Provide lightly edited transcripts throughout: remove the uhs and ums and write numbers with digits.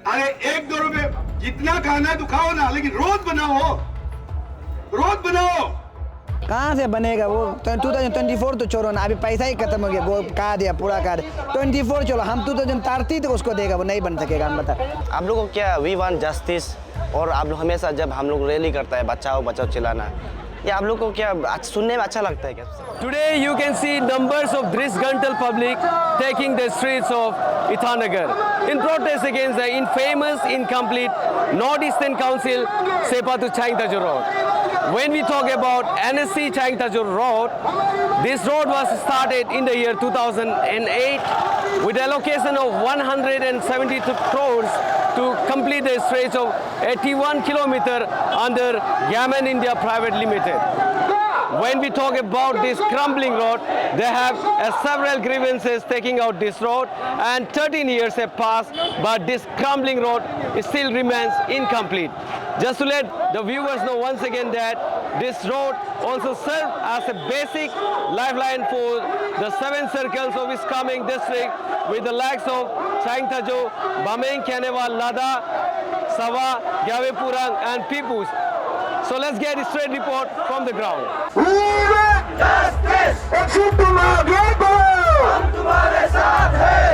अरे 1-2 रुपए जितना खाना है तो खाओ ना, लेकिन रोड बनाओ, रोड बनाओ। कहाँ से बनेगा वो? 2024 तो छोड़ो ना, अभी पैसा ही खत्म हो गया, वो कहा दिया पूरा कहा दिया। 24 चलो, हम 2030 तो उसको देगा, वो नहीं बन सकेगा। हम बता आप लोगों को क्या, वी वांट जस्टिस। और आप लोग हमेशा जब हम लोग रैली करता है बचाओ बचाओ चिल्लाना, ये आप लोग को क्या सुनने में अच्छा लगता है क्या? Today you can see numbers of disgruntled public taking the streets of Itanagar in protest against the infamous, incomplete Northeastern Council Sepatu Changtajur Road. When we talk about NSC Changtajur Road, this road was started in the year 2008 with allocation of 172 crores to complete the stretch of 81 kilometer under Gammon India Private Limited. When we talk about this crumbling road, they have several grievances taking out this road, and 13 years have passed, but this crumbling road still remains incomplete. Just to let the viewers know once again that this road also serves as a basic lifeline for the 7 circles of its coming district with the likes of Changtajo, Bameng, Kanewa, Lada, Sawa, Gyavepurang and Pipus. So let's get a straight report from the ground. तुम आगे बढ़ो, हम तुम्हारे साथ हैं।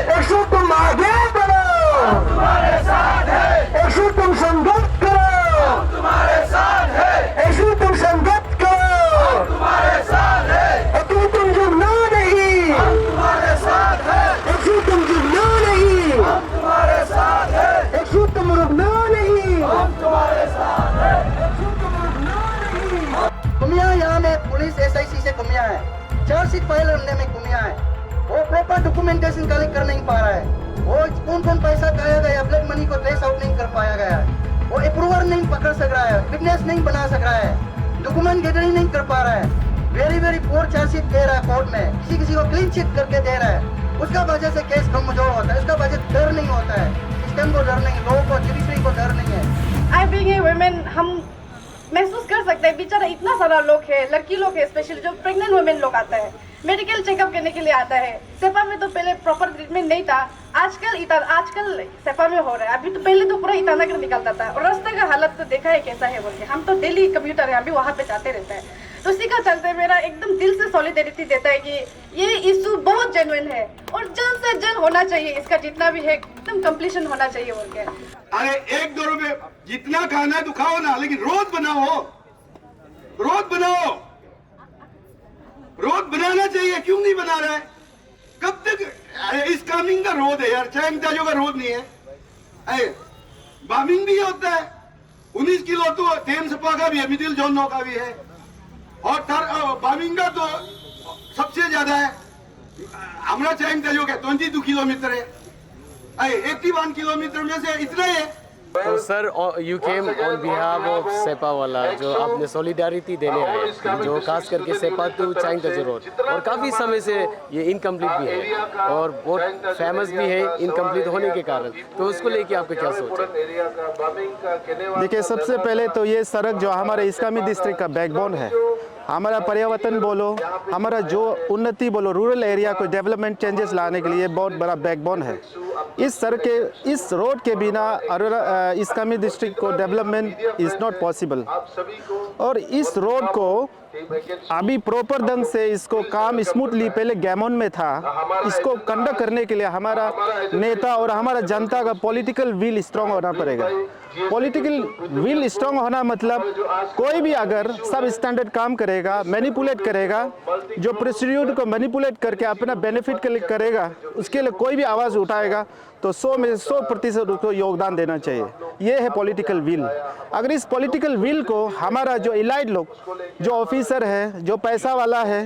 तुम आगे बढ़ो, हम तुम्हारे साथ हैं। तुम संगत करो, हम तुम्हारे साथ हैं। तुम संगत करो, हम तुम्हारे साथ हैं। तुम जुड़ना नहीं, हम तुम्हारे साथ हैं। तुम जुड़ना नहीं, हम तुम्हारे साथ हैं। तुम रुकना नहीं, हम तुम्हारे साथ हैं। कमियां यहाँ में पुलिस SIC से कमियां है, चार्जशीट फाइल करने में कमियां है, वो प्रॉपर डॉक्यूमेंटेशन कलेक्ट कर नहीं पा रहा है, वो कौन पैसा खाया गया, ब्लैक मनी को ट्रेस आउट नहीं कर पाया गया है, वो अप्रूवर नहीं पकड़ सक रहा है, फिटनेस नहीं बना सक रहा है, डॉक्यूमेंट गैदरिंग नहीं कर पा रहा है, वेरी पुअर चार्जशीट दे रहा है कोर्ट में, किसी को क्लीन चिट करके दे रहा है, उसका वजह से केस कमजोर होता है, उसका वजह डर नहीं होता है, सिस्टम को डर नहीं, लोगों को, जुडिशरी को डर नहीं है। आई बीइंग ए वुमेन, हम महसूस कर सकते हैं, बेचारा इतना सारा लोग है, लड़की लोग है, स्पेशली जो प्रेग्नेंट वुमेन लोग आता है, मेडिकल चेकअप करने के लिए आता है। सेपा में तो पहले प्रॉपर ट्रीटमेंट नहीं था, आजकल सेपा में हो रहा है। अभी तो पहले तो पूरा ईटानगर निकलता था, और रास्ते का हालत तो देखा है कैसा है बोल के, हम तो डेली कम्यूटर है, अभी वहाँ पे जाते रहते हैं। तो इसी का चलते मेरा एकदम दिल से सॉलिडेरिटी देता है कि ये इशू बहुत जेन्युइन है और जल्द से जल्द होना चाहिए, इसका जितना भी है एकदम कंप्लीशन होना चाहिए बोल के। अरे 1-2 रुपए जितना खाना है तो खाओ ना, लेकिन रोड बनाओ, रोड बनाओ, रोड बनाना चाहिए। क्यों नहीं बना रहा है? कब तक? अरे इस कामिंग का रोड है यार, चैंगताजो का रोड नहीं है। अरे बामिंग भी होता है, 19 किलो तो टेमसपा का भी है, मिडिल जोन का भी है, और बामिंग का तो सबसे ज्यादा है। हमारा चैंगताजो का 22 किलोमीटर है, 81 किलोमीटर में से इतना ही है। So sir, you came on behalf of सेपा वाला, जो आपने सॉलिडारिटी देने आए, जो खास करके सेपा टू चांगताजो रोड, और काफ़ी समय से ये इनकम्प्लीट भी है और बहुत फेमस भी है इनकम्प्लीट होने के कारण, तो उसको लेके आपका क्या सोच है? देखिए, सबसे पहले तो ये सड़क जो हमारे इस्लामी डिस्ट्रिक्ट का बैकबोन है, हमारा पर्यावरण बोलो, हमारा जो उन्नति बोलो, रूरल एरिया को डेवलपमेंट चेंजेस लाने के लिए बहुत बड़ा बैकबोन है। इस सड़क के, इस रोड के बिना इस्लामी डिस्ट्रिक्ट को डेवलपमेंट इज़ नॉट पॉसिबल। और इस रोड को अभी प्रॉपर ढंग से इसको काम स्मूथली पहले गैमन में था, इसको कंडक्ट करने के लिए हमारा नेता और हमारा जनता का पॉलिटिकल विल स्ट्रॉन्ग होना पड़ेगा। पॉलिटिकल विल स्ट्रॉन्ग होना मतलब कोई भी अगर सब स्टैंडर्ड काम करेगा, मैनिपुलेट करेगा, जो प्रोसीड्यूर को मैनिपुलेट करके अपना बेनिफिट के लिए करेगा, उसके लिए कोई भी आवाज़ उठाएगा तो 100 में 100% उसको योगदान देना चाहिए। ये है पॉलिटिकल विल। अगर इस पॉलिटिकल विल को हमारा जो इलाइट लोग, जो ऑफिसर है, जो पैसा वाला है,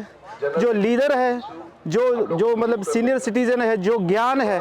जो लीडर है, जो मतलब सीनियर सिटीजन है, जो ज्ञान है,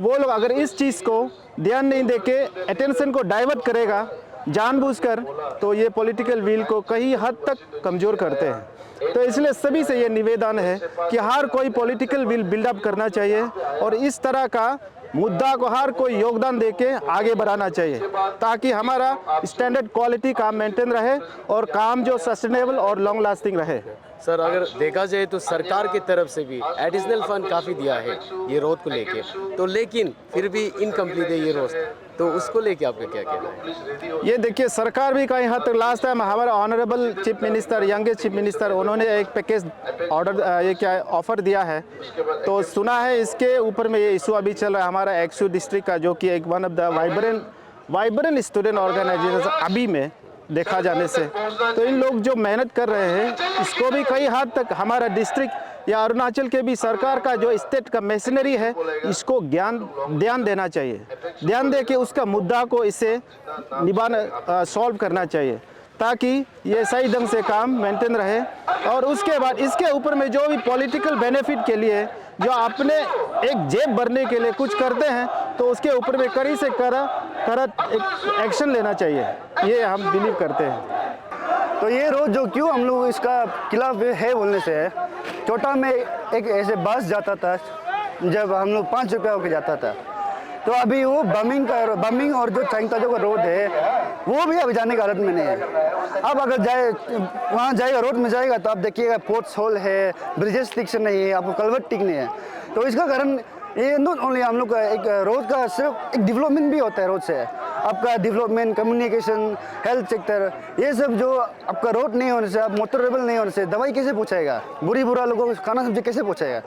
वो लोग अगर इस चीज़ को ध्यान नहीं देके अटेंशन को डाइवर्ट करेगा जानबूझकर, तो ये पॉलिटिकल विल को कहीं हद तक कमज़ोर करते हैं। तो इसलिए सभी से ये निवेदन है कि हर कोई पॉलिटिकल विल बिल्डअप करना चाहिए और इस तरह का मुद्दा को हर कोई योगदान देके आगे बढ़ाना चाहिए, ताकि हमारा स्टैंडर्ड क्वालिटी काम मेंटेन रहे और काम जो सस्टेनेबल और लॉन्ग लास्टिंग रहे। सर, अगर देखा जाए तो सरकार की तरफ से भी एडिशनल फंड काफ़ी दिया है ये रोड को लेके, तो लेकिन फिर भी इनकम्प्लीट है ये रोड। तो उसको लेके आपका क्या कहना है? ये देखिए, सरकार भी कहीं हद तक लास्ट टाइम हमारा honourable chief minister, youngest chief minister, उन्होंने एक पैकेज ऑर्डर ये क्या ऑफ़र दिया है, तो सुना है इसके ऊपर में ये इशू अभी चल रहा है हमारा एक्सू डिस्ट्रिक्ट का, जो कि एक one of the vibrant student organisation अभी में देखा जाने से। तो इन लोग जो मेहनत कर रहे हैं, इसको भी कई हद तक हमारा डिस्ट्रिक्ट या अरुणाचल के भी सरकार का जो स्टेट का मशीनरी है, इसको ध्यान देना चाहिए, ध्यान दे के उसका मुद्दा को इसे सॉल्व करना चाहिए, ताकि ये सही ढंग से काम मेंटेन रहे। और उसके बाद इसके ऊपर में जो भी पॉलिटिकल बेनिफिट के लिए जो अपने एक जेब भरने के लिए कुछ करते हैं, तो उसके ऊपर में कड़ी से कड़ा एक एक्शन लेना चाहिए, ये हम बिलीव करते हैं। तो ये रोज़ जो क्यों हम लोग इसका खिलाफ है बोलने से है, छोटा में एक ऐसे बस जाता था, जब हम लोग 5 रुपया होकर जाता था, तो अभी वो बमिंग और जो चांगता जो रोड है, वो भी अभी जाने की हालत में नहीं है। अब अगर वहाँ जाएगा, रोड में जाएगा, तो आप देखिएगा पोर्ट्स होल है, ब्रिजेस ठीक से नहीं है, आपको कल्वर्ट ठीक नहीं है। तो इसका कारण ये नॉट ओनली हम लोग का एक रोड का सिर्फ एक डेवलपमेंट भी होता है, रोड से आपका डेवलपमेंट, कम्युनिकेशन, हेल्थ सेक्टर, ये सब जो आपका रोड नहीं होने से, आप मोटरेबल नहीं होने से दवाई कैसे पहुँचाएगा, बुरा लोगों को खाना सब्जी कैसे पहुँचाएगा।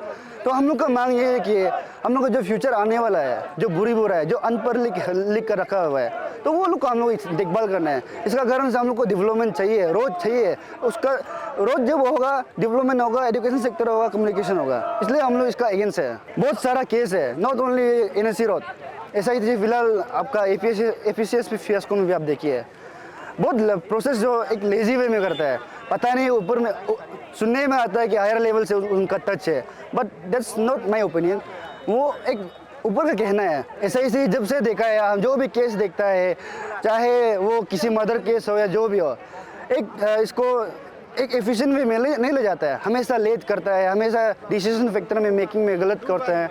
तो हम लोग का मांग ये है कि हम लोग का जो फ्यूचर आने वाला है, जो बुरा है, जो अनपढ़ लिख कर रखा हुआ है, तो वो लोग को हम लोग देखभाल करना है। इसका कारण से हम लोग को डेवलपमेंट चाहिए, रोड चाहिए। उसका रोड जब होगा, डेवलपमेंट होगा, एजुकेशन सेक्टर होगा, कम्युनिकेशन होगा, इसलिए हम लोग इसका अगेंस्ट है। बहुत सारा केस है, नॉट ओनली NSC रोड, ऐसा ही फिलहाल आपका APCS फियास्को में भी आप देखिए, बहुत प्रोसेस जो एक लेजी वे में करता है, पता नहीं ऊपर में सुनने में आता है कि हायर लेवल से उनका टच है, but that's not my opinion. वो एक ऊपर का कहना है। ऐसा ही जब से देखा है, हम जो भी केस देखता है, चाहे वो किसी मर्डर केस हो या जो भी हो, इसको एक एफिशिएंट वे में नहीं ले जाता है, हमेशा लेट करता है, हमेशा डिसीजन फैक्टर में मेकिंग में गलत करता है।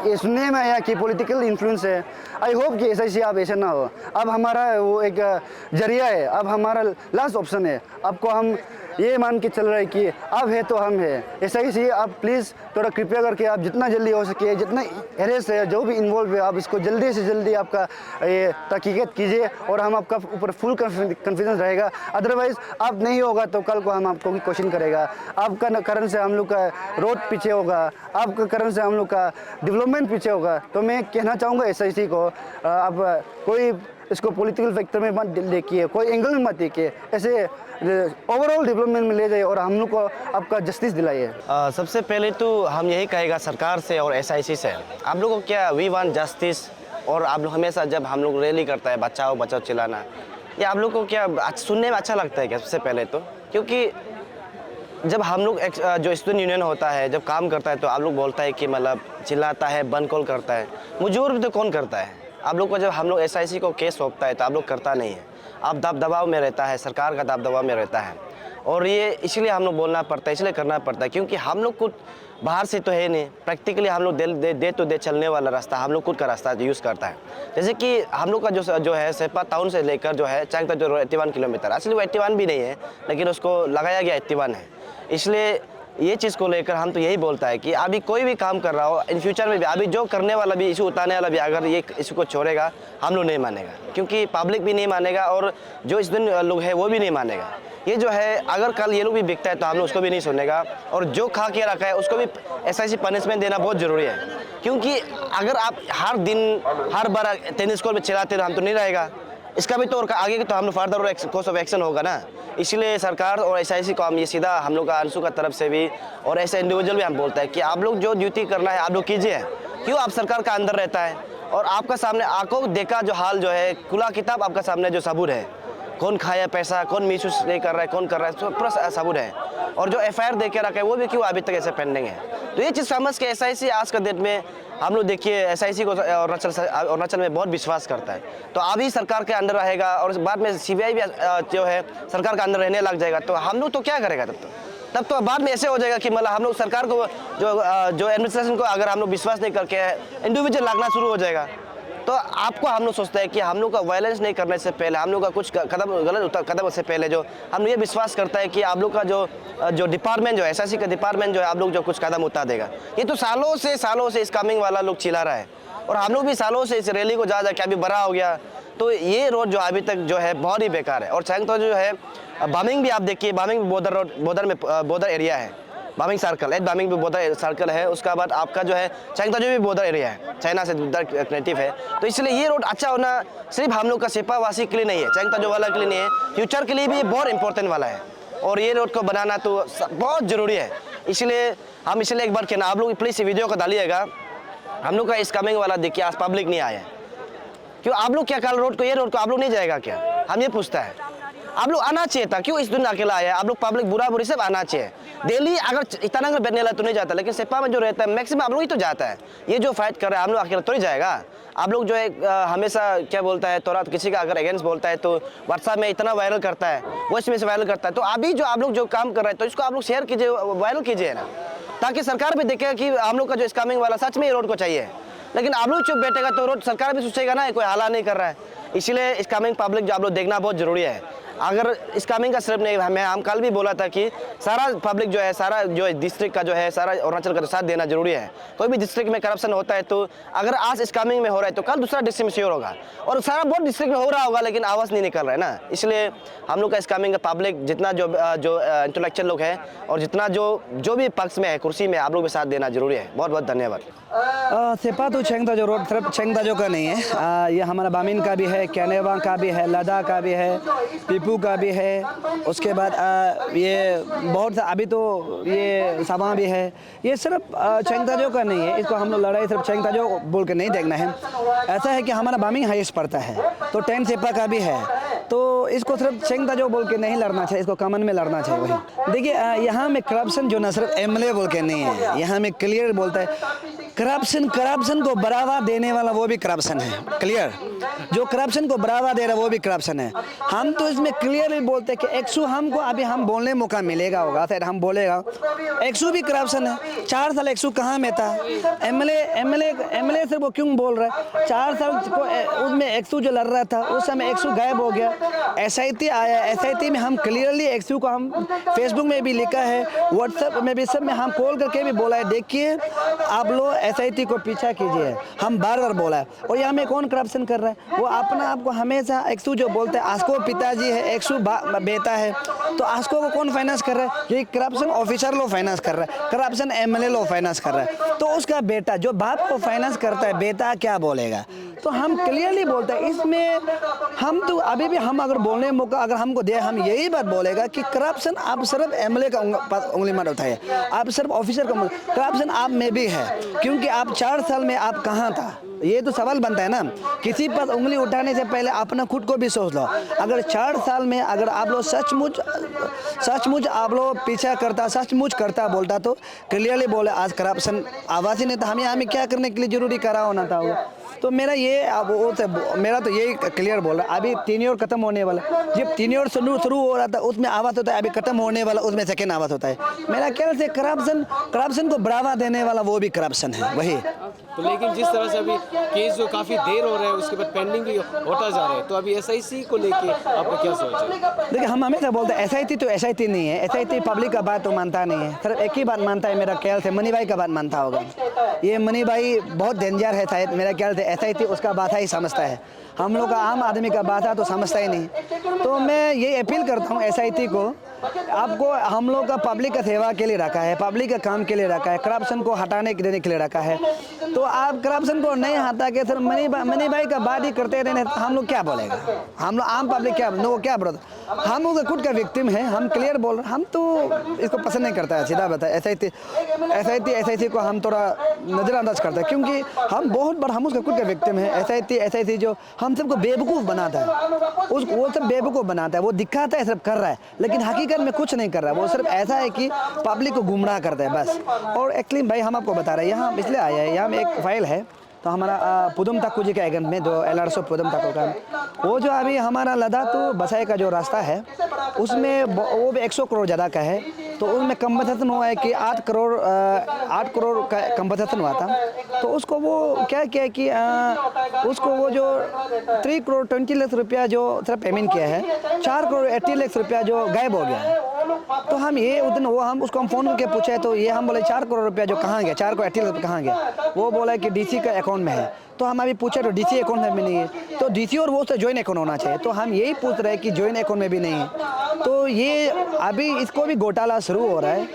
ये सुनने में आया कि पॉलिटिकल इन्फ्लुएंस है। आई होप कि SIC आप ऐसा ना हो। अब हमारा वो एक जरिया है, अब हमारा लास्ट ऑप्शन है। आपको हम ये मान के चल रहे हैं कि अब है तो हम है। SIC आप प्लीज़ थोड़ा कृपया करके आप जितना जल्दी हो सके, जितना हेरेस है, जो भी इन्वॉल्व है, आप इसको जल्दी से जल्दी आपका ये तहकीकात कीजिए, और हम आपका ऊपर फुल कॉन्फिडेंस रहेगा। अदरवाइज़ आप नहीं होगा तो कल को हम आपको क्वेश्चन करेगा। आपका कारण से हम लोग का रोड पीछे होगा, आपका कारण से हम लोग का डेवलपमेंट पीछे होगा। तो मैं कहना चाहूँगा SIC को, आप कोई इसको पॉलिटिकल फैक्टर में मत देखिए, कोई एंगल में मत देखिए, ऐसे ओवरऑल डेवलपमेंट में ले जाइए और हम लोग को आपका जस्टिस दिलाइए। सबसे पहले तो हम यही कहेगा सरकार से और SIC से, आप लोगों को क्या वी वांट जस्टिस, और आप लोग हमेशा जब हम लोग रैली करता है बचाओ चिल्लाना, ये आप लोग को क्या सुनने में अच्छा लगता है क्या? सबसे पहले तो क्योंकि जब हम लोग जो स्टूडेंट यूनियन होता है, जब काम करता है, तो आप लोग बोलता है कि मतलब चिल्लाता है, बंद कॉल करता है, मुजूर भी तो कौन करता है? आप लोग को जब हम लोग SIC को केस सौंपता है तो आप लोग करता नहीं है, आप दबाव में रहता है, सरकार का दबाव में रहता है। और ये इसलिए हम लोग बोलना पड़ता है, इसलिए करना पड़ता है, क्योंकि हम लोग कुछ बाहर से तो है नहीं, प्रैक्टिकली हम लोग दे तो चलने वाला रास्ता हम लोग खुद का रास्ता यूज़ करता है। जैसे कि हम लोग का जो है सेपा टाउन से लेकर जो है चांग तक जो 81 किलोमीटर, असली वो 81 भी नहीं है, लेकिन उसको लगाया गया 81 है। इसलिए ये चीज़ को लेकर हम तो यही बोलता है कि अभी कोई भी काम कर रहा हो, इन फ्यूचर में भी अभी जो करने वाला भी, इशू उतारने वाला भी, अगर ये इशू को छोड़ेगा, हम लोग नहीं मानेगा, क्योंकि पब्लिक भी नहीं मानेगा और जो इस दिन लोग हैं वो भी नहीं मानेगा। ये जो है अगर कल ये लोग भी बिकता है तो हम लोग उसको भी नहीं सुनेगा, और जो खा के रखा है उसको भी SIC पनिशमेंट देना बहुत ज़रूरी है। क्योंकि अगर आप हर दिन हर बार टेनिस कोर्ट में चिल्लाते रहो, हम तो नहीं रहेगा, इसका भी तो और आगे तो हम लोग फर्दर कोर्स ऑफ एक्शन होगा ना। इसलिए सरकार और SIC को हम ये सीधा हम लोग का अंशु का तरफ से भी और ऐसे इंडिविजुअल भी हम बोलता है कि आप लोग जो ड्यूटी करना है आप लोग कीजिए। क्यों? आप सरकार का अंदर रहता है और आपका सामने आंखों देखा जो हाल जो है, खुला किताब आपका सामने जो सबूत है, कौन खाया पैसा, कौन मिसयूज नहीं कर रहा है, कौन कर रहा है, पूरा सबूत है। और जो FIR दे के रखा है वो भी क्यों अभी तक ऐसे पेंडिंग है। तो ये चीज़ समझ के SIC आज का डेट में हम लोग देखिए SIC को अरुणाचल में बहुत विश्वास करता है, तो अभी सरकार के अंदर रहेगा और बाद में CBI भी जो है सरकार के अंदर रहने लग जाएगा, तो हम लोग तो क्या करेगा तब तो बाद में ऐसे हो जाएगा कि मतलब हम लोग सरकार को जो एडमिनिस्ट्रेशन को अगर हम लोग विश्वास नहीं करके इंडिविजुअल लगना शुरू हो जाएगा। तो आपको हम लोग सोचते हैं कि हम लोग का वायलेंस नहीं करने से पहले, हम लोग का कुछ कदम से पहले जो हम ये विश्वास करता है कि आप लोग का जो डिपार्टमेंट जो है, एसआईसी का डिपार्टमेंट जो है, आप लोग जो कुछ कदम उठा देगा। ये तो सालों से इस कमिंग वाला लोग चिल्ला रहा है और हम लोग भी सालों से इस रैली को जा के अभी बड़ा हो गया। तो ये रोड जो अभी तक जो है बहुत ही बेकार है। और चैंगता जो है बामिंग भी आप देखिए, बामिंग भी बॉर्डर एरिया है, बामिंग सर्कल है, बामिंग भी बॉर्डर सर्कल है। उसका बाद आपका जो है चैंगता जो भी बॉर्डर एरिया है, चाइना से कनेक्टिव है। तो इसलिए ये रोड अच्छा होना सिर्फ हम लोग का सेपावासी के लिए नहीं है, चैंगता जो वाला के लिए नहीं है, फ्यूचर के लिए भी बहुत इंपॉर्टेंट वाला है। और ये रोड को बनाना तो बहुत ज़रूरी है। इसलिए हम एक बार कहना, आप लोग प्लीज़ वीडियो को डालिएगा। हम लोग का इस कमिंग वाला देखिए, आज पब्लिक नहीं आया, क्यों आप लोग क्या कल ये रोड को आप लोग नहीं जाएगा क्या? हम ये पूछता है, आप लोग आना चाहिए था, क्यों इस दिन अकेला आया? आप लोग पब्लिक बुरा बुरी सब आना चाहिए। दिल्ली अगर ईटानगर बैठने वाला तो नहीं जाता, लेकिन सेपा में जो रहता है मैक्सिमम आप लोग ही तो जाता है। ये जो फाइट कर रहा है हम लोग अकेला तो नहीं जाएगा। आप लोग जो है हमेशा क्या बोलता है, थोड़ा किसी का अगर अगेंस्ट बोलता है तो व्हाट्सएप में इतना वायरल करता है, वॉइस में से वायरल करता है। तो अभी जो आप लोग जो काम कर रहे हैं तो इसको आप लोग शेयर कीजिए, वायरल कीजिए ना, ताकि सरकार भी देखेगा कि हम लोग का जो स्कैमिंग वाला सच में रोड को चाहिए। लेकिन आप लोग चुप बैठेगा तो रोड सरकार भी सोचेगा ना, कोई हाला नहीं कर रहा है। इसलिए स्कैमिंग पब्लिक जो आप लोग देखना बहुत जरूरी है। अगर स्कैमिंग का सिर्फ नहीं, हम कल भी बोला था कि सारा पब्लिक जो है, सारा जो डिस्ट्रिक्ट का जो है, सारा अरुणाचल का साथ देना जरूरी है। कोई भी डिस्ट्रिक्ट में करप्शन होता है तो अगर आज स्कैमिंग में हो रहा है तो कल दूसरा डिस्ट्रिक्ट में श्योर होगा, और सारा बहुत डिस्ट्रिक्ट में हो रहा होगा, लेकिन आवाज़ नहीं निकल रहा है ना। इसलिए हम लोग का स्कैमिंग का पब्लिक जितना जो इंटेलेक्चुअल लोग हैं और जितना जो भी पक्ष में है, कुर्सी में, आप लोग भी साथ देना जरूरी है। बहुत बहुत धन्यवाद। सेपा तो चेंगता जो रोड सिर्फ चेंगता जो का नहीं है, ये हमारा बामिन का भी है, कैनेवा का भी है, लदा का भी है, पीपू का भी है। उसके बाद ये बहुत सा अभी तो ये सभा भी है। ये सिर्फ चेंगता जो का नहीं है, इसको हम लोग लड़ाई सिर्फ चेंगता जो बोल के नहीं देखना है। ऐसा है कि हमारा बामिंग हाईएस्ट पड़ता है, तो 10 सेपा का भी है, तो इसको सिर्फ चेंगता जो बोल के नहीं लड़ना चाहिए, इसको कॉमन में लड़ना चाहिए। वही देखिए, यहाँ में करप्शन जो ना सिर्फ एमएलए बोल के नहीं है, यहाँ में क्लियर बोलता है करप्शन को बढ़ावा देने वाला वो भी करप्शन है। क्लियर, जो करप्शन को बढ़ावा दे रहा है वो भी करप्शन है। हम तो इसमें क्लियरली बोलते हैं कि एक्सू हमको अभी हम बोलने मौका मिलेगा होगा, शायद हम बोलेगा एक्सू भी करप्शन है। 4 साल एक्सू कहाँ में था? एमएलए से वो क्यों बोल रहा है? 4 साल को उसमें एक्सू जो लड़ रहा था उस समय एक्सू गायब हो गया। एसआईटी आया, एसआईटी में हम क्लियरली एक्सू को हम फेसबुक में भी लिखा है, व्हाट्सएप में भी, सब में हम कॉल करके भी बोला है, देखिए आप लोग एसआईटी को पीछा कीजिए, हम बार बार बोला है। और यहाँ में कौन करप्शन कर रहा है? वो अपना आपको हमेशा एक्सू जो बोलते हैं, आस्को पिताजी है, एक्सू बेटा है, तो आस्को को कौन फाइनेंस कर रहा है? ये करप्शन ऑफिसर लोग फाइनेंस कर रहा है, करप्शन एमएलए लोग फाइनेंस कर रहा है। तो उसका बेटा जो बाप को फाइनेंस करता है, बेटा क्या बोलेगा? तो हम क्लियरली बोलते हैं इसमें, हम तो अभी भी हम अगर बोलने मौका अगर हमको दे, हम यही बात बोलेगा कि करप्शन आप सिर्फ एमएलए का उंगली मत उठाए, आप सिर्फ ऑफिसर का, करप्शन आप में भी है, क्योंकि आप 4 साल में आप कहाँ था? ये तो सवाल बनता है ना। किसी पर उंगली उठाने से पहले अपना खुद को भी सोच लो। अगर 4 साल में अगर आप लोग सचमुच आप लोग पीछा करता, सचमुच करता बोलता, तो क्लियरली बोले आज करप्शन आवाज़ ही नहीं था, हमें यहाँ में क्या करने के लिए जरूरी करा होना था वो। तो मेरा मेरा तो यही क्लियर बोल रहा है। अभी 3 ईयर खत्म होने वाला, जब 3 ईयर शुरू हो रहा था उसमें आवाज़ होता है, अभी खत्म होने वाला उसमें सेकेंड आवाज़ होता है। मेरा ख्याल से करप्शन को बढ़ावा देने वाला वो भी करप्शन है वही। तो लेकिन जिस तरह से अभी केस जो काफ़ी देर हो रहा है, उसके बाद पेंडिंग भी होता जा रहा है, तो अभी एसआईसी को लेके आपका क्या सोच है? देखिए, हम हमेशा बोलते हैं एसआईटी तो एसआईटी नहीं है, एसआईटी पब्लिक का बात तो मानता नहीं है, सिर्फ एक ही बात मानता है, मेरा ख्याल से मनी भाई का बात मानता होगा। ये मनी भाई बहुत डेंजर है शायद, मेरा ख्याल से एसआईटी उसका बात ही समझता है, हम लोग का आम आदमी का बात है तो समझता ही नहीं। तो मैं ये अपील करता हूँ एसआईटी को, आपको हम लोग का पब्लिक का सेवा के लिए रखा है, पब्लिक का काम के लिए रखा है, करप्शन को हटाने देने के लिए रखा है, तो आप करप्शन को नहीं हटा के सर मनी भाई का बात ही करते रहने, हम लोग क्या बोलेगा? हम लोग आम पब्लिक क्या लोगों क्या बोलते? हम लोग खुद का विक्टिम है, हम क्लियर बोल रहे, हम तो इसको पसंद नहीं करता है, सीधा बता। एसआईटी को हम थोड़ा नज़रअंदाज करते हैं, क्योंकि हम बहुत बार हम उसका खुद का विक्टिम है। एसआईटी जो हम सबको बेवकूफ़ बनाता है, वो सब बेवकूफ़ बनाता है, वो दिखाता है सब कर रहा है, लेकिन हकीकत में कुछ नहीं कर रहा है, वो सिर्फ ऐसा है कि पब्लिक को गुमराह करता है बस। और एक्चुअली भाई हम आपको बता रहे हैं, यहाँ इसलिए आया है, यहाँ में एक फाइल है, तो हमारा पुदम ताकू जी के एगेंस्ट में जो LRSO पुदम ताकू का, वो जो अभी हमारा लद्दाख तो बसाई का जो रास्ता है उसमें वो भी 100 करोड़ ज़्यादा का है। तो उसमें कंपनसेशन हुआ है कि 8 करोड़ का कंपनसेशन हुआ था। तो उसको वो क्या किया कि उसको वो जो 3 करोड़ 20 लाख रुपया जो सिर्फ पेमेंट किया है, 4 करोड़ 80 लाख रुपया जो गायब हो गया है। तो हम ये उस दिन हम उसको फ़ोन करके पूछे, तो ये हम बोले 4 करोड़ रुपया जो कहाँ गया, 4 करोड़ 80 लाख कहाँ गया। वो बोला कि डीसी का अकाउंट में है। तो हम अभी पूछे तो डीसी अकाउंट में भी नहीं है, तो डीसी और वो से जॉइंट अकाउंट होना चाहिए। तो हम यही पूछ रहे हैं कि जॉइंट अकाउंट में भी नहीं है। तो ये अभी इसको भी घोटाला शुरू हो रहा है,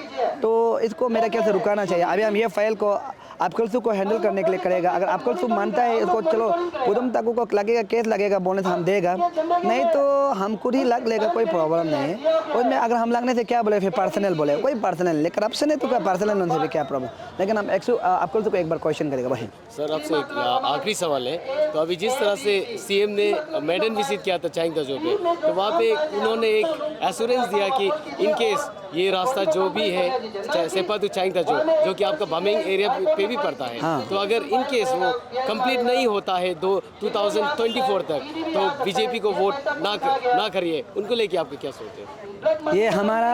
तो इसको मेरा ख्याल से रुकाना चाहिए। अभी हम ये फाइल को आपकलसू को हैंडल करने के लिए करेगा। अगर आपकलसू मानता है इसको, चलो उदम तक को लगेगा, केस लगेगा, बोलने से हम देगा, नहीं तो हमको ही लग लेगा, कोई प्रॉब्लम नहीं है उसमें। अगर हम लगने से क्या बोले, फिर पर्सनल बोले, कोई पर्सनल नहीं, करप्शन है तो क्या पर्सनल होने से भी क्या प्रॉब्लम। लेकिन हम आपकलसू को एक बार क्वेश्चन करेगा वही। सर आपसे एक आखिरी सवाल है, तो अभी जिस तरह से सीएम ने मेडन विजिट किया था चाइंगताजो पे, तो वहाँ पे उन्होंने एक एश्योरेंस दिया कि इन केस ये रास्ता जो भी है सेपा टू चाइंगताजो, जो कि आपका बमिंग एरिया पे भी पड़ता है, हाँ। तो अगर इन केस वो कंप्लीट नहीं होता है 2024 तक, तो बीजेपी को वोट ना करिए, उनको लेके आपको क्या सोचते हैं? ये हमारा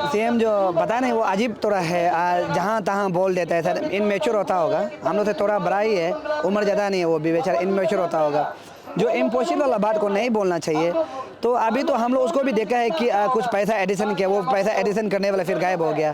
सीएम जो पता नहीं वो अजीब थोड़ा है, जहाँ तहाँ बोल देता है सर। इनमेच्योर होता होगा, हम लोग से थोड़ा बड़ा ही है, उम्र ज़्यादा नहीं है, वो भी बेचारा इनमेच्योर होता होगा, जो इम्पॉसिबल वाला बात को नहीं बोलना चाहिए। तो अभी तो हम लोग उसको भी देखा है कि कुछ पैसा एडिशन किया, वो पैसा एडिशन करने वाला फिर गायब हो गया।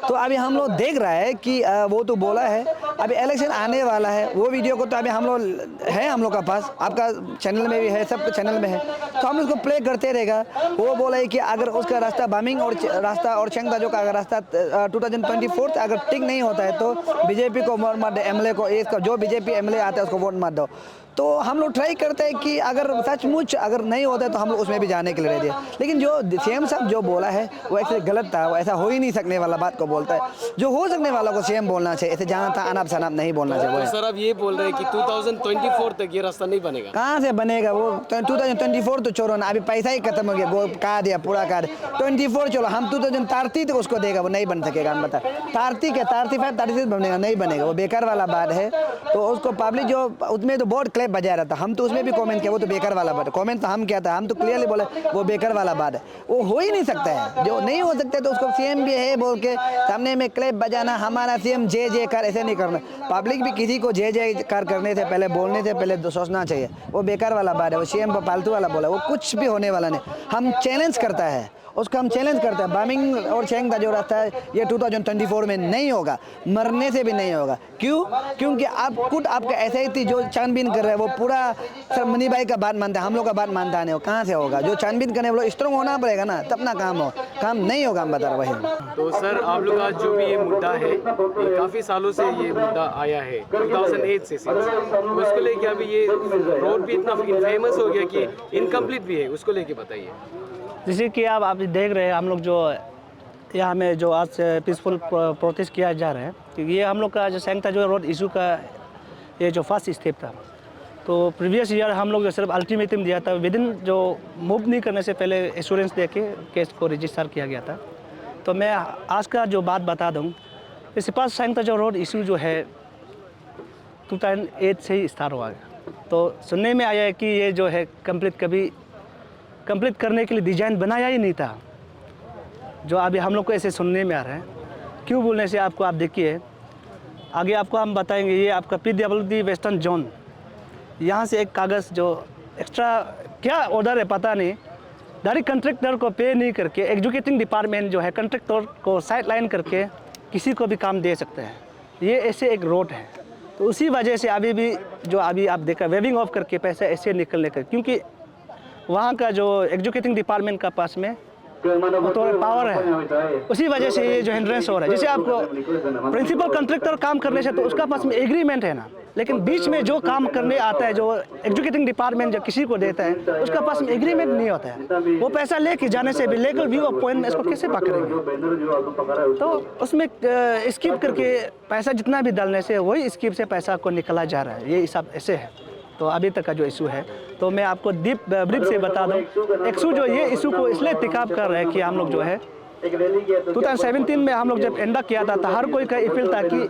तो अभी हम लोग देख रहा है कि वो तो बोला है, अभी इलेक्शन आने वाला है, वो वीडियो को तो अभी हम लोग है, हम लोग का पास, आपका चैनल में भी है, सब चैनल में है, तो हम उसको प्ले करते रहेगा। वो बोला है कि अगर उसका रास्ता बमिंग और रास्ता और चाइंगताजो का अगर रास्ता 2024 अगर ठीक नहीं होता है तो बीजेपी को वोट मत दो, एमएलए को, इसका जो बीजेपी एमएलए आता है उसको वोट मत दो। तो हम लोग ट्राई करते हैं कि अगर सचमुच अगर नहीं होता है तो हम लोग उसमें भी जाने के लिए रहते हैं। लेकिन जो सीएम साहब जो बोला है वो एक्चुअली गलत था, वो ऐसा हो ही नहीं सकने वाला बात को बोलता है। जो हो सकने वाला को सीएम बोलना चाहिए, ऐसे जहाँ था अनाप शनाप नहीं बोलना चाहिए। तो सर आप ये बोल रहे हैं कि 2024 तक ये रास्ता नहीं बनेगा? कहाँ से बनेगा वो? 2024 तो छोड़ो ना, अभी पैसा ही खत्म हो गया, वो कहा दिया पूरा कहा दिया। 24 चलो, हम 2030 तक उसको देगा, वो नहीं बन सकेगा। हम बता 30 क्या 35 36 बनेगा, नहीं बनेगा, वो बेकार वाला बात है। तो उसको पब्लिक जो उसमें तो बहुत क्लेप बजा रहा था, हम तो उसमें भी कमेंट किया वो तो बेकार वाला बात है। कमेंट तो हम क्या था, हम तो क्लियरली बोले वो बेकार वाला बात है, वो हो ही नहीं सकता है। जो नहीं हो सकता है तो उसको सीएम भी है बोल के सामने में क्लेप बजाना, हमारा सीएम जय जयकार ऐसे नहीं करना। पब्लिक भी किसी को जय जयकार करने से पहले, बोलने से पहले तो सोचना चाहिए। वो बेकार वाला बात है, वो सीएम को फालतू वाला बोला, वो कुछ भी होने वाला नहीं। हम चैलेंज करता है उसको, हम चैलेंज करते हैं। बमिंग और चाइंगताजो जो रास्ता है ये 2024 में नहीं होगा, मरने से भी नहीं होगा। क्यों? क्योंकि आप खुद आपका ऐसे ही थी जो छानबीन कर रहे हैं, वो पूरा सर मनी भाई का बात मानता है, हम लोग का बात मानता नहीं हो। कहाँ से होगा? जो छानबीन करने वाले स्ट्रॉन्ग होना पड़ेगा ना, तब ना काम हो, काम नहीं होगा, हम बता रहे वही। तो सर आप लोग आज जो भी ये मुद्दा है, ये काफ़ी सालों से ये मुद्दा आया है 2008 से, तो उसको लेके अभी ये रोड भी इतना फेमस हो गया कि इनकम्प्लीट भी है, उसको लेके बताइए। जैसे कि आप देख रहे हैं, हम लोग जो यहाँ में जो आज पीसफुल प्रोटेस्ट किया जा रहा है, क्योंकि ये हम लोग का जो चाइंगताजो रोड इशू का ये जो फर्स्ट स्टेप था। तो प्रीवियस ईयर हम लोग जो सिर्फ अल्टीमेटम दिया था, विद इन जो मूव नहीं करने से पहले एश्योरेंस दे के केस को रजिस्टर किया गया था। तो मैं आज का जो बात बता दूँ, इसके पास चाइंगताजो रोड इशू जो है 2008 से ही स्टार्ट हुआ। तो सुनने में आया है कि ये जो है कंप्लीट करने के लिए डिज़ाइन बनाया ही नहीं था, जो अभी हम लोग को ऐसे सुनने में आ रहा है। क्यों बोलने से आपको, आप देखिए आगे आपको हम बताएंगे। ये आपका PWD वेस्टर्न जोन, यहाँ से एक कागज़ जो एक्स्ट्रा क्या ऑर्डर है पता नहीं, डायरेक्ट कंट्रैक्टर को पे नहीं करके एग्जीक्यूटिंग डिपार्टमेंट जो है कंट्रैक्टर को साइड लाइन करके किसी को भी काम दे सकते हैं। ये ऐसे एक रोड है, तो उसी वजह से अभी भी जो अभी आप देखा वेविंग ऑफ करके पैसा ऐसे निकलने का, क्योंकि वहाँ का जो एग्जीक्यूटिंग डिपार्टमेंट का पास में तो पावर है, उसी वजह से ये जो हिंड्रेंस हो रहा है। जैसे आपको प्रिंसिपल कंट्रैक्टर काम करने से तो उसका पास में एग्रीमेंट है ना, लेकिन बीच में जो काम करने आता है, जो एग्जीक्यूटिंग डिपार्टमेंट जो किसी को देता है, उसका पास में एग्रीमेंट नहीं होता है। वो पैसा लेके जाने से भी लीगल व्यू ऑफ पॉइंट में इसको कैसे पकड़ेंगे? तो उसमें स्किप करके पैसा जितना भी डालने से वही स्किप से पैसा को निकला जा रहा है। ये सब ऐसे है। तो अभी तक का जो इशू है, तो मैं आपको ब्रीफ से बता दूं, एक्सू जो ये इशू को इसलिए पिकअप कर रहा है कि हम लोग जो है 2017 में हम लोग जब एंडा किया था, तो हर कोई का अपील था कि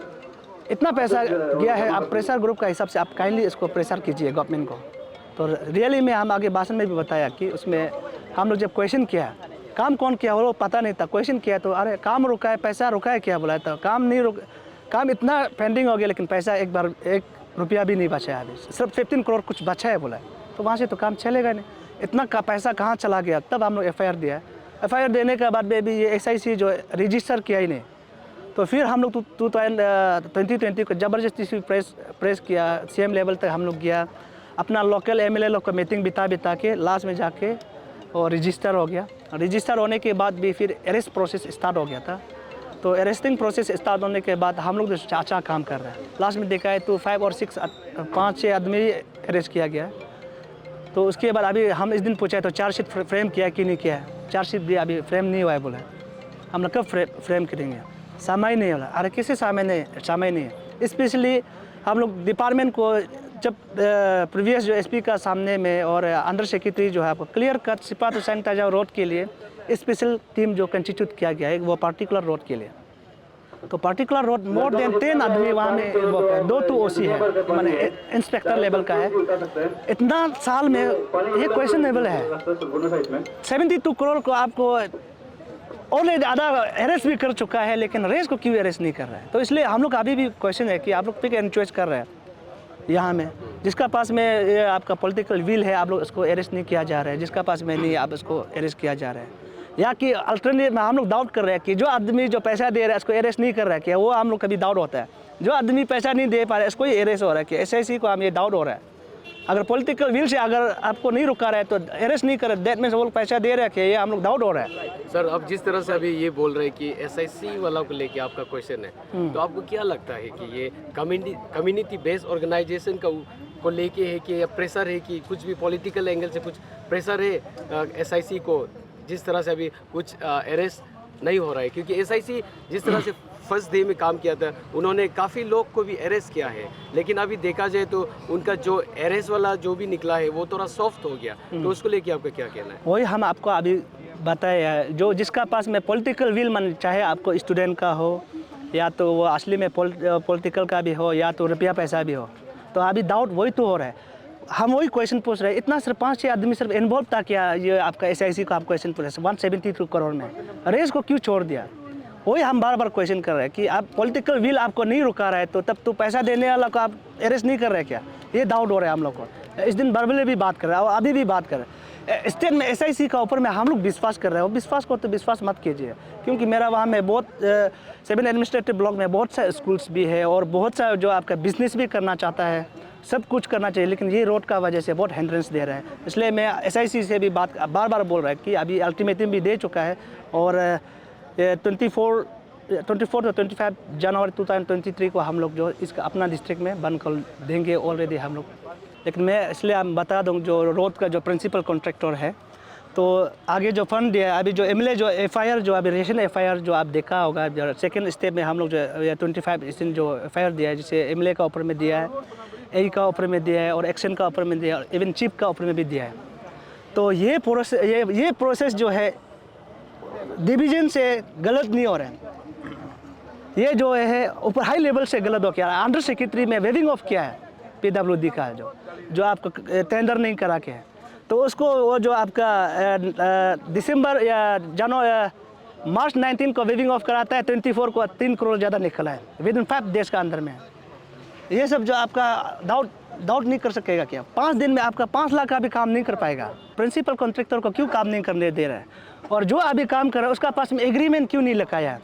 इतना पैसा गया है, आप प्रेशर ग्रुप का हिसाब से आप काइंडली इसको प्रेशर कीजिए गवर्नमेंट को। तो रियली में हम आगे भाषण में भी बताया कि उसमें हम लोग जब क्वेश्चन किया काम कौन किया वो पता नहीं था। क्वेश्चन किया तो अरे काम रुका है, पैसा रुका है क्या बोला, तो काम नहीं रुक, काम इतना पेंडिंग हो गया लेकिन पैसा एक रुपया भी नहीं बचा है अभी, सिर्फ 15 करोड़ कुछ बचा है बोला। तो वहाँ से तो काम चलेगा नहीं, इतना का पैसा कहाँ चला गया। तब हम लोग FIR दिया। FIR देने के बाद भी ये SIC जो रजिस्टर किया ही नहीं। तो फिर हम लोग 2020 को ज़बरदस्ती से प्रेस किया, CM लेवल तक हम लोग गया, अपना लोकल MLA लोग का मीटिंग बिता के लास्ट में जाके और रजिस्टर हो गया। रजिस्टर होने के बाद भी फिर अरेस्ट प्रोसेस स्टार्ट हो गया था। तो अरेस्टिंग प्रोसेस स्टार्ट होने के बाद हम लोग जो अच्छा काम कर रहे हैं, लास्ट में देखा है तो 5-6 आदमी अरेस्ट किया गया। तो उसके बाद अभी हम इस दिन पूछा तो चार्जशीट फ्रेम किया कि नहीं किया है, चार्जशीट भी अभी फ्रेम नहीं हुआ है बोला। हम लोग कब फ्रेम करेंगे, समय नहीं होला। अरे किसी समय नहीं है। स्पेशली हम लोग डिपार्टमेंट को जब प्रीवियस जो SP का सामने में और अंडर सेक्रेटरी जो है आपको क्लियर कट सिपा तो सैनिटाइजर रोड के लिए स्पेशल टीम जो कंस्टिट्यूट किया गया है वो पार्टिकुलर रोड के लिए। तो पार्टिकुलर रोड मोर देन 10 आदमी वहाँ में इन्वॉल्व है, 2 तो OC है, मैंने इंस्पेक्टर लेवल का है। इतना साल में ये क्वेश्चनेबल है। 72 करोड़ को आपको ऑलरेडी आधा अरेस्ट भी कर चुका है, लेकिन रेस को क्यों अरेस्ट नहीं कर रहा है। तो इसलिए हम लोग अभी भी क्वेश्चन है कि आप लोग पिक एंड चॉइस कर रहे हैं यहाँ में, जिसका पास में ये आपका पॉलिटिकल विल है आप लोग उसको अरेस्ट नहीं किया जा रहा है, जिसका पास में नहीं आप उसको अरेस्ट किया जा रहा है। या कि अल्टरनेटिव में हम लोग डाउट कर रहे हैं कि जो आदमी जो पैसा दे रहा है उसको अरेस्ट नहीं कर रहा है क्या, वो हम लोग कभी डाउट होता है। जो आदमी पैसा नहीं दे पा रहा है उसको ही अरेस्ट हो रहा है कि SIC को हम ये डाउट हो रहा है। अगर पॉलिटिकल विल से अगर आपको नहीं रुका रहा है तो अरेस्ट नहीं कर रहे, दैट मीन्स वो लोग पैसा दे रहे हैं कि ये हम लोग डाउट हो रहा है। सर अब जिस तरह से अभी ये बोल रहे हैं कि SIC वाला को लेके आपका क्वेश्चन है, तो आपको क्या लगता है कि ये कम्युनिटी बेस्ड ऑर्गेनाइजेशन को लेके है कि या प्रेशर है कि कुछ भी पॉलिटिकल एंगल से कुछ प्रेशर है SIC को, जिस तरह से अभी कुछ अरेस्ट नहीं हो रहा है? क्योंकि SIC जिस तरह से फर्स्ट डे में काम किया था उन्होंने काफ़ी लोग को भी अरेस्ट किया है, लेकिन अभी देखा जाए तो उनका जो अरेस्ट वाला जो भी निकला है वो थोड़ा सॉफ्ट हो गया। तो उसको लेके आपका क्या कहना है? वही हम आपको अभी बताया, जो जिसका पास में पॉलिटिकल विल मन, चाहे आपको स्टूडेंट का हो या तो वो असली में पॉलिटिकल का भी हो या तो रुपया पैसा भी हो, तो अभी डाउट वही तो हो रहा है। हम वही क्वेश्चन पूछ रहे हैं, इतना सिर्फ 5-6 आदमी सिर्फ इन्वॉल्व था क्या ये आपका SIC को आप क्वेश्चन पूछ रहे हैं 172 करोड़ में, रेस को क्यों छोड़ दिया? वही हम बार बार क्वेश्चन कर रहे हैं कि आप पॉलिटिकल विल आपको नहीं रुका रहा है तो तब तो पैसा देने वाला को आप अरेस्ट नहीं कर रहे क्या, ये डाउट हो रहा है हम लोग को। इस दिन बरबले भी बात कर रहे हैं और अभी भी बात कर रहे हैं। स्टेट में SIC का ऊपर में हम लोग विश्वास कर रहे हैं, विश्वास को तो विश्वास मत कीजिए, क्योंकि मेरा वहाँ में बहुत 7 एडमिनिस्ट्रेटिव ब्लॉक में बहुत सारे स्कूल्स भी है और बहुत सारे जो आपका बिजनेस भी करना चाहता है, सब कुछ करना चाहिए, लेकिन ये रोड का वजह से बहुत हिंड्रेंस दे रहा है। इसलिए मैं SIC से भी बात बार बार बोल रहा है कि अभी अल्टीमेटम भी दे चुका है और 24 to 25 जनवरी 2023 को हम लोग जो इसका अपना डिस्ट्रिक्ट में बंद कर देंगे ऑलरेडी हम लोग। लेकिन मैं इसलिए हम बता दूं, जो रोड का जो प्रिंसिपल कॉन्ट्रैक्टर है तो आगे जो फंड दिया है, अभी जो MLA जो FIR जो अभी रेशन FIR जो आप देखा होगा, जो सेकेंड स्टेप में हम लोग जो 25 जो FIR दिया है, जिसे MLA का ऊपर में दिया है, A का ऊपर में दिया है और एक्शन का ऊपर में दिया है और इवन चीफ का ऊपर में भी दिया है। तो ये प्रोसेस जो है डिवीजन से गलत नहीं हो रहा है, ये जो है ऊपर हाई लेवल से गलत हो गया। अंडर सेक्रेटरी में वेविंग ऑफ किया है PWD का जो आपको टेंडर नहीं करा के है, तो उसको वो जो आपका दिसंबर या मार्च 19 को वेविंग ऑफ कराता है, 24 को 3 करोड़ ज़्यादा निकला है विद इन 5 डेज का अंदर में। ये सब जो आपका डाउट नहीं कर सकेगा क्या? 5 दिन में आपका 5 लाख का भी काम नहीं कर पाएगा। प्रिंसिपल कॉन्ट्रैक्टर को क्यों काम नहीं करने दे रहा है? और जो अभी काम कर रहा है उसका पास में एग्रीमेंट क्यों नहीं लिखाया है?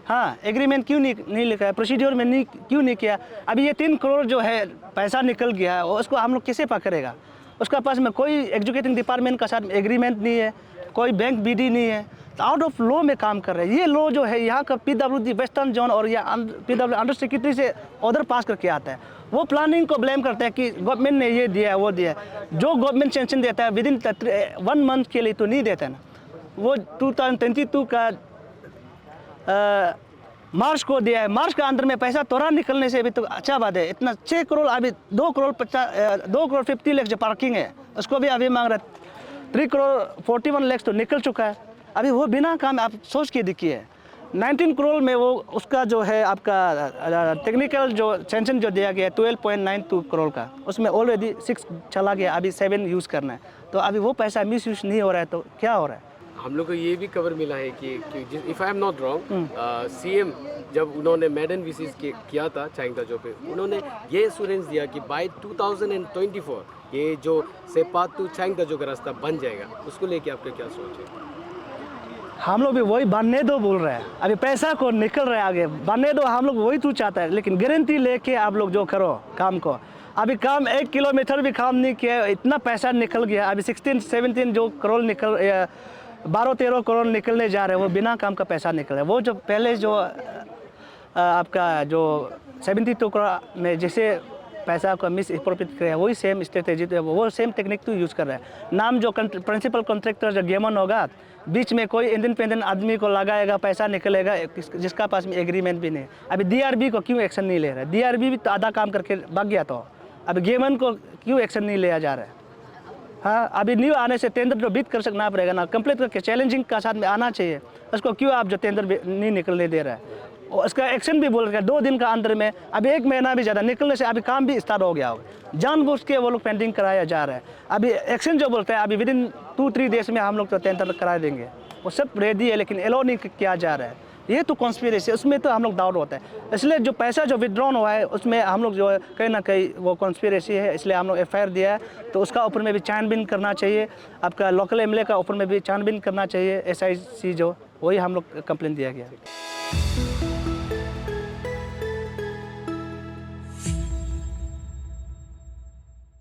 हाँ, एग्रीमेंट क्यों नहीं लिखा है, प्रोसीड्योर में क्यों नहीं किया? अभी ये 3 करोड़ जो है पैसा निकल गया है, उसको हम लोग कैसे पकड़ेगा? उसका पास में कोई एजुकेटिंग डिपार्टमेंट का साथ एग्रीमेंट नहीं है, कोई बैंक BD नहीं है, तो आउट ऑफ लॉ में काम कर रहे हैं। ये लॉ जो है यहाँ का PWD वेस्टर्न जोन और या PWD अंडर सेक्रेटरी से ऑर्डर पास करके आता है। वो प्लानिंग को ब्लेम करते हैं कि गवर्नमेंट ने ये दिया है वो दिया है। जो गवर्नमेंट सैंक्शन देता है विद इन 1 मंथ के लिए तो नहीं देता है ना। वो 2022 का मार्च को दिया है, मार्च का अंदर में पैसा तोड़ा निकलने से भी तो अच्छा बात है। इतना 6 करोड़ अभी 2 करोड़ 50 लाख जो पार्किंग है उसको भी अभी मांग रहा है। 3 करोड़ 41 लाख तो निकल चुका है, अभी वो बिना काम आप सोच के देखिए। 19 करोड़ में वो उसका जो है आपका टेक्निकल जो सैंक्शन जो दिया गया है 12.92 करोड़ का, उसमें ऑलरेडी 6 चला गया, अभी 7 यूज़ करना है। तो अभी वो पैसा मिस यूज़ नहीं हो रहा है तो क्या हो रहा है? हम लोग को ये भी खबर मिला है कि if I am not wrong, CM जब उन्होंने मेडन विजिट किया था चाइंगताजो पे, उन्होंने ये एश्योरेंस दिया कि बाय 2024 ये जो सेपा टू चाइंगताजो का रास्ता बन जाएगा। उसको लेके आपका क्या सोच है? हम लोग भी वही बनने दो बोल रहे हैं, अभी पैसा को निकल रहा है आगे, बनने दो, हम लोग वही तू चाहता है, लेकिन गारंटी लेके आप लोग जो करो काम को। अभी काम 1 किलोमीटर भी काम नहीं किया, इतना पैसा निकल गया। अभी 16-17 जो करोड़ निकल 12-13 करोड़ निकलने जा रहे हैं, वो बिना काम का पैसा निकल रहा है। वो जो पहले जो आपका जो 72 करोड़ में जैसे पैसा को मिस अप्रोप्रिएट किया, वही सेम स्ट्रेटेजी तो वो सेम टेक्निक तो यूज़ कर रहा है। नाम जो प्रिंसिपल कॉन्ट्रैक्टर जो गेमन होगा, बीच में कोई इंडिपेंडेंट आदमी को लगाएगा, पैसा निकलेगा, जिसका पास में एग्रीमेंट भी नहीं। अभी DRB को क्यों एक्शन नहीं ले रहा है? DRB भी तो आधा काम करके भाग गया, तो अभी गेमन को क्यों एक्शन नहीं लिया जा रहा है? हाँ, अभी न्यू आने से टेंडर जो बीट कर सकना पड़ेगा ना, कंप्लीट करके चैलेंजिंग का साथ में आना चाहिए। उसको क्यों आप जो टेंडर नहीं निकलने दे रहा है? और उसका एक्शन भी बोल रहे हैं 2 दिन का अंदर में, अभी 1 महीना भी ज़्यादा निकलने से अभी काम भी स्टार्ट हो गया होगा। जानबूझ के वो लोग पेंडिंग कराया जा रहा है। अभी एक्शन जो बोलते हैं अभी विदिन 2-3 डेज में हम लोग तो टेंडर करा देंगे, वो सब रेडी है, लेकिन एलो नहीं किया जा रहा है। ये तो कॉन्स्पिरेसी, उसमें तो हम लोग डाउट होता है। इसलिए जो पैसा जो विड्रॉन हुआ है उसमें हम लोग जो है कहीं ना कहीं वो कॉन्स्पिरेसी है, इसलिए हम लोग FIR दिया है। तो उसका ऊपर में भी छानबीन करना चाहिए, आपका लोकल MLA का ऊपर में भी छानबीन करना चाहिए। SIC जो वही हम लोग कंप्लेंट दिया गया है।